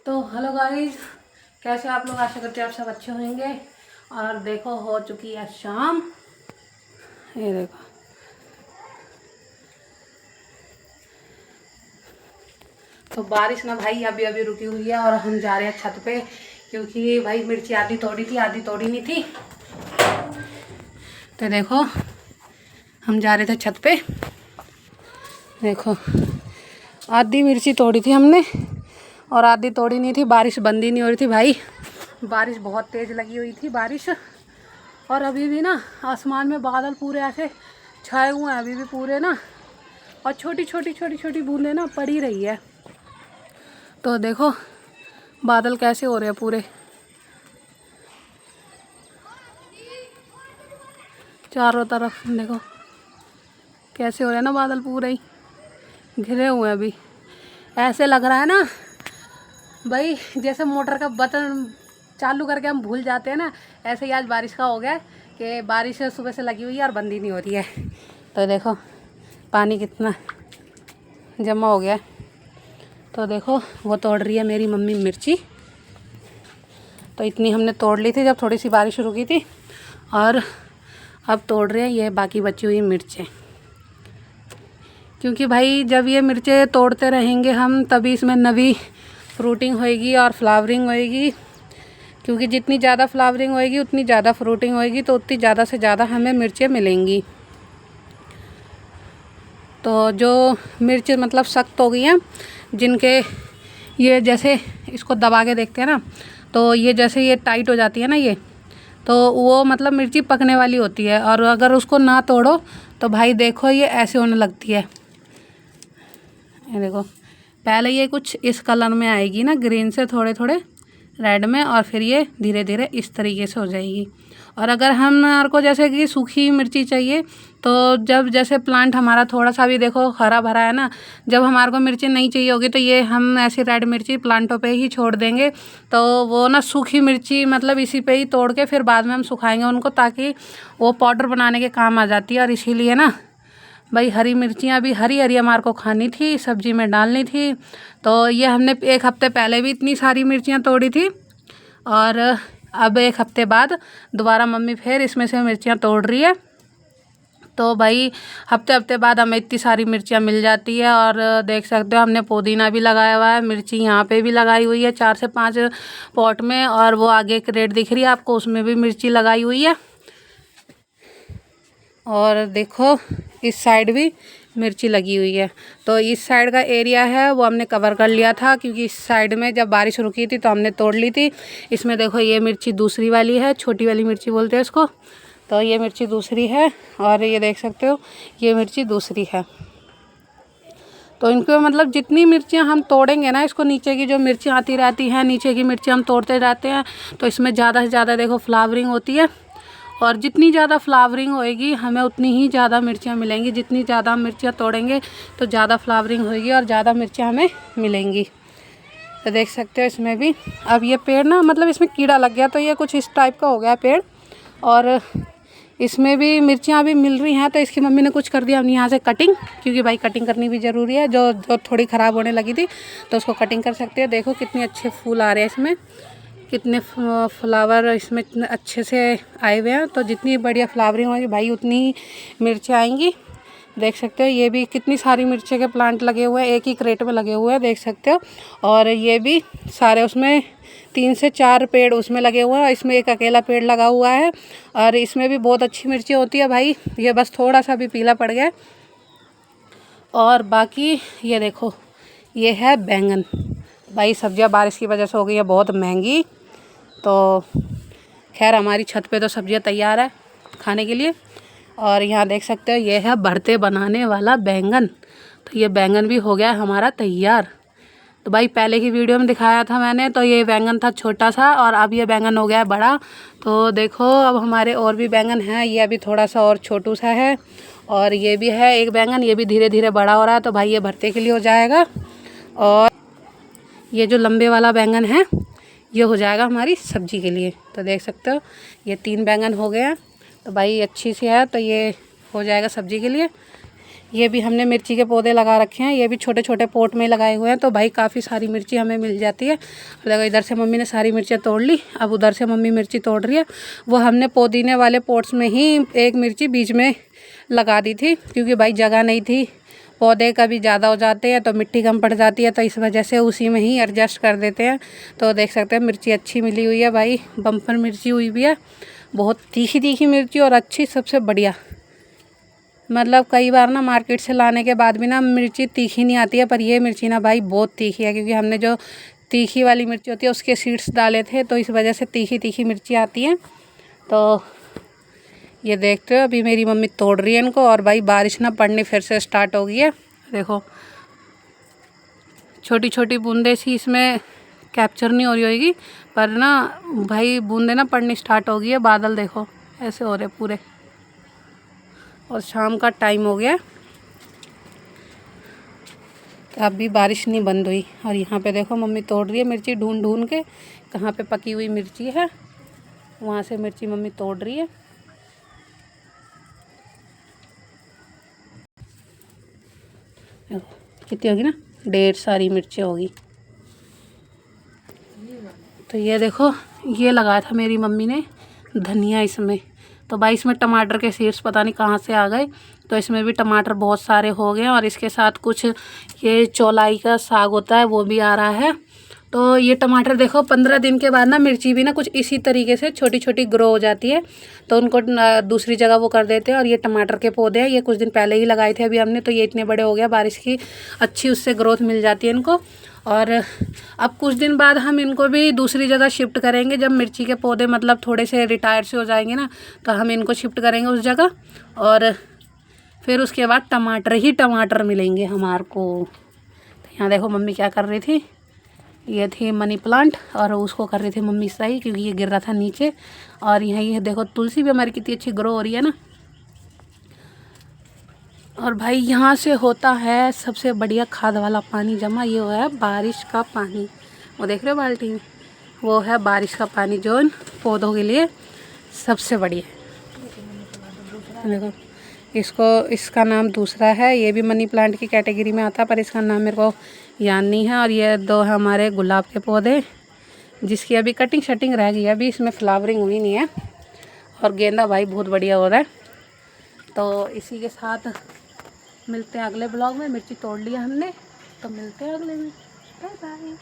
तो hello guys, कैसे आप लोग? आशा करते हैं आप सब अच्छे होंगे। और देखो हो चुकी है शाम। ये देखो, तो बारिश ना भाई अभी अभी रुकी हुई है और हम जा रहे हैं छत पे, क्योंकि भाई मिर्ची आधी तोड़ी थी आधी तोड़ी नहीं थी। तो देखो हम जा रहे थे छत पे। देखो आधी मिर्ची तोड़ी थी हमने और आधी तोड़ी नहीं थी। बारिश बंद ही नहीं हो रही थी भाई, बारिश बहुत तेज़ लगी हुई थी बारिश। और अभी भी ना आसमान में बादल पूरे ऐसे छाए हुए हैं अभी भी पूरे ना, और छोटी छोटी छोटी छोटी बूंदें ना पड़ी रही है। तो देखो बादल कैसे हो रहे हैं पूरे, चारों तरफ देखो कैसे हो रहे हैं ना बादल, पूरे ही घिरे हुए हैं। अभी ऐसे लग रहा है ना भाई जैसे मोटर का बटन चालू करके हम भूल जाते हैं ना, ऐसे ही आज बारिश का हो गया कि बारिश सुबह से लगी हुई है और बंद ही नहीं हो रही है। तो देखो पानी कितना जमा हो गया है। तो देखो वो तोड़ रही है मेरी मम्मी मिर्ची। तो इतनी हमने तोड़ ली थी जब थोड़ी सी बारिश रुकी थी, और अब तोड़ रहे हैं ये बाकी बची हुई मिर्चें। क्योंकि भाई जब ये मिर्चें तोड़ते रहेंगे हम तभी इसमें नवी फ्रूटिंग होएगी और फ्लावरिंग होएगी। क्योंकि जितनी ज़्यादा फ्लावरिंग होएगी उतनी ज़्यादा फ्रूटिंग होएगी, तो उतनी ज़्यादा से ज़्यादा हमें मिर्चें मिलेंगी। तो जो मिर्च मतलब सख्त हो गई हैं, जिनके ये जैसे इसको दबा के देखते हैं ना, तो ये जैसे ये टाइट हो जाती है ना ये, तो वो मतलब मिर्ची पकने वाली होती है। और अगर उसको ना तोड़ो तो भाई देखो ये ऐसे होने लगती है। ये देखो पहले ये कुछ इस कलर में आएगी ना, ग्रीन से थोड़े थोड़े रेड में, और फिर ये धीरे धीरे इस तरीके से हो जाएगी। और अगर हमारे को जैसे कि सूखी मिर्ची चाहिए, तो जब जैसे प्लांट हमारा थोड़ा सा भी देखो हरा भरा है ना, जब हमारे को मिर्ची नहीं चाहिए होगी तो ये हम ऐसी रेड मिर्ची प्लांटों पे ही छोड़ देंगे। तो वो ना सूखी मिर्ची मतलब इसी पे ही तोड़ के फिर बाद में हम सुखाएंगे उनको, ताकि वो पाउडर बनाने के काम आ जाती है। और इसीलिए ना भाई हरी मिर्चियाँ भी हरी हरी हमारे को खानी थी, सब्जी में डालनी थी। तो ये हमने एक हफ्ते पहले भी इतनी सारी मिर्चियाँ तोड़ी थी, और अब एक हफ्ते बाद दोबारा मम्मी फिर इसमें से मिर्चियाँ तोड़ रही है। तो भाई हफ्ते हफ्ते बाद हमें इतनी सारी मिर्चियाँ मिल जाती है। और देख सकते हो हमने पुदीना भी लगाया हुआ है, मिर्ची यहाँ पे भी लगाई हुई है 4 से 5 पॉट में, और वो आगे एक रेड दिख रही है आपको, उसमें भी मिर्ची लगाई हुई है। और देखो इस साइड भी मिर्ची लगी हुई है। तो इस साइड का एरिया है वो हमने कवर कर लिया था, क्योंकि इस साइड में जब बारिश रुकी थी तो हमने तोड़ ली थी। इसमें देखो ये मिर्ची दूसरी वाली है, छोटी वाली मिर्ची बोलते हैं इसको। तो ये मिर्ची दूसरी है, और ये देख सकते हो ये मिर्ची दूसरी है। तो इनको मतलब जितनी मिर्चियाँ हम तोड़ेंगे ना, इसको नीचे की जो मिर्ची आती रहती हैं, नीचे की मिर्ची हम तोड़ते रहते हैं, तो इसमें ज़्यादा से ज़्यादा देखो फ्लावरिंग होती है। और जितनी ज़्यादा फ्लावरिंग होएगी हमें उतनी ही ज़्यादा मिर्चियाँ मिलेंगी। जितनी ज़्यादा मिर्चियाँ तोड़ेंगे तो ज़्यादा फ्लावरिंग होएगी और ज़्यादा मिर्चियाँ हमें मिलेंगी। तो देख सकते हो इसमें भी अब ये पेड़ ना मतलब इसमें कीड़ा लग गया, तो ये कुछ इस टाइप का हो गया पेड़। और इसमें भी मिर्चियाँ अभी मिल रही हैं, तो इसकी मम्मी ने कुछ कर दिया हमने यहाँ से कटिंग, क्योंकि भाई कटिंग करनी भी ज़रूरी है। जो जो थोड़ी ख़राब होने लगी थी तो उसको कटिंग कर सकते हैं। देखो कितने अच्छे फूल आ रहे हैं इसमें, कितने फ्लावर इसमें इतने अच्छे से आए हुए हैं। तो जितनी बढ़िया फ्लावरिंग होगी भाई उतनी ही मिर्चें आएंगी। देख सकते हो ये भी कितनी सारी मिर्ची के प्लांट लगे हुए हैं, एक ही क्रेट में लगे हुए हैं, देख सकते हो। और ये भी सारे उसमें 3 से 4 पेड़ उसमें लगे हुए हैं, इसमें एक अकेला पेड़ लगा हुआ है। और इसमें भी बहुत अच्छी मिर्ची होती है भाई, ये बस थोड़ा सा भी पीला पड़ गया। और बाकी ये देखो ये है बैंगन। भाई सब्जियां बारिश की वजह से हो गई है बहुत महंगी। तो खैर हमारी छत पे तो सब्जियां तैयार है खाने के लिए। और यहाँ देख सकते हो ये है भरते बनाने वाला बैंगन। तो ये बैंगन भी हो गया हमारा तैयार। तो भाई पहले की वीडियो में दिखाया था मैंने, तो ये बैंगन था छोटा सा, और अब ये बैंगन हो गया है बड़ा। तो देखो अब हमारे और भी बैंगन हैं, ये अभी थोड़ा सा और छोटू सा है। और ये भी है एक बैंगन, ये भी धीरे धीरे बड़ा हो रहा है, तो भाई ये भरते के लिए हो जाएगा। और ये जो लंबे वाला बैंगन है ये हो जाएगा हमारी सब्जी के लिए। तो देख सकते हो ये 3 बैंगन हो गए हैं, तो भाई अच्छी सी है, तो ये हो जाएगा सब्जी के लिए। ये भी हमने मिर्ची के पौधे लगा रखे हैं, ये भी छोटे छोटे पॉट में लगाए हुए हैं। तो भाई काफ़ी सारी मिर्ची हमें मिल जाती है। देखो इधर से मम्मी ने सारी मिर्चियाँ तोड़ ली, अब उधर से मम्मी मिर्ची तोड़ रही है। वो हमने पुदीने वाले पॉट्स में ही एक मिर्ची बीच में लगा दी थी, क्योंकि भाई जगह नहीं थी, पौधे कभी ज़्यादा हो जाते हैं तो मिट्टी कम पड़ जाती है, तो इस वजह से उसी में ही एडजस्ट कर देते हैं। तो देख सकते हैं मिर्ची अच्छी मिली हुई है भाई, बम्पर मिर्ची हुई भी है, बहुत तीखी तीखी मिर्ची और अच्छी, सबसे बढ़िया। मतलब कई बार ना मार्केट से लाने के बाद भी ना मिर्ची तीखी नहीं आती है, पर ये मिर्ची ना भाई बहुत तीखी है, क्योंकि हमने जो तीखी वाली मिर्ची होती है उसके सीड्स डाले थे, तो इस वजह से तीखी तीखी मिर्ची आती हैं। तो ये देखते हो अभी मेरी मम्मी तोड़ रही है इनको। और भाई बारिश ना पड़नी फिर से स्टार्ट हो गई है, देखो छोटी छोटी बूंदे सी इसमें कैप्चर नहीं हो रही होगी, पर ना भाई बूंदे ना पड़नी स्टार्ट हो गई है। बादल देखो ऐसे हो रहे पूरे, और शाम का टाइम हो गया, तो अब भी बारिश नहीं बंद हुई। और यहाँ पे देखो मम्मी तोड़ रही है मिर्ची ढूंढ ढूंढ के, कहाँ पे पकी हुई मिर्ची है वहाँ से मिर्ची मम्मी तोड़ रही है। कितनी होगी ना, ढेर सारी मिर्ची होगी। तो ये देखो ये लगाया था मेरी मम्मी ने धनिया इसमें, तो भाई इसमें टमाटर के सीड्स पता नहीं कहाँ से आ गए, तो इसमें भी टमाटर बहुत सारे हो गए। और इसके साथ कुछ ये चौलाई का साग होता है वो भी आ रहा है। तो ये टमाटर देखो 15 दिन के बाद ना मिर्ची भी ना कुछ इसी तरीके से छोटी छोटी ग्रो हो जाती है, तो उनको दूसरी जगह वो कर देते हैं। और ये टमाटर के पौधे हैं, ये कुछ दिन पहले ही लगाए थे अभी हमने, तो ये इतने बड़े हो गया, बारिश की अच्छी उससे ग्रोथ मिल जाती है इनको। और अब कुछ दिन बाद हम इनको भी दूसरी जगह शिफ्ट करेंगे, जब मिर्ची के पौधे मतलब थोड़े से रिटायर से हो जाएंगे ना, तो हम इनको शिफ्ट करेंगे उस जगह, और फिर उसके बाद टमाटर ही टमाटर मिलेंगे हमारे को। तो यहाँ देखो मम्मी क्या कर रही थी, ये थी मनी प्लांट और उसको कर रही थी मम्मी सही, क्योंकि ये गिर रहा था नीचे। और यहाँ ये देखो तुलसी भी हमारी कितनी अच्छी ग्रो हो रही है ना। और भाई यहाँ से होता है सबसे बढ़िया खाद वाला पानी जमा, ये है बारिश का पानी, वो देख रहे हो बाल्टी में, वो है बारिश का पानी जो इन पौधों के लिए सबसे बढ़िया है। देखो इसका नाम दूसरा है, ये भी मनी प्लांट की कैटेगरी में आता है, पर इसका नाम मेरे को याद नहीं है। और ये दो है हमारे गुलाब के पौधे, जिसकी अभी कटिंग शटिंग रह गई है, अभी इसमें फ्लावरिंग हुई नहीं है। और गेंदा भाई बहुत बढ़िया हो रहा है। तो इसी के साथ मिलते हैं अगले ब्लॉग में। मिर्ची तोड़ लिया हमने, तो मिलते हैं अगले में, बाय बाय।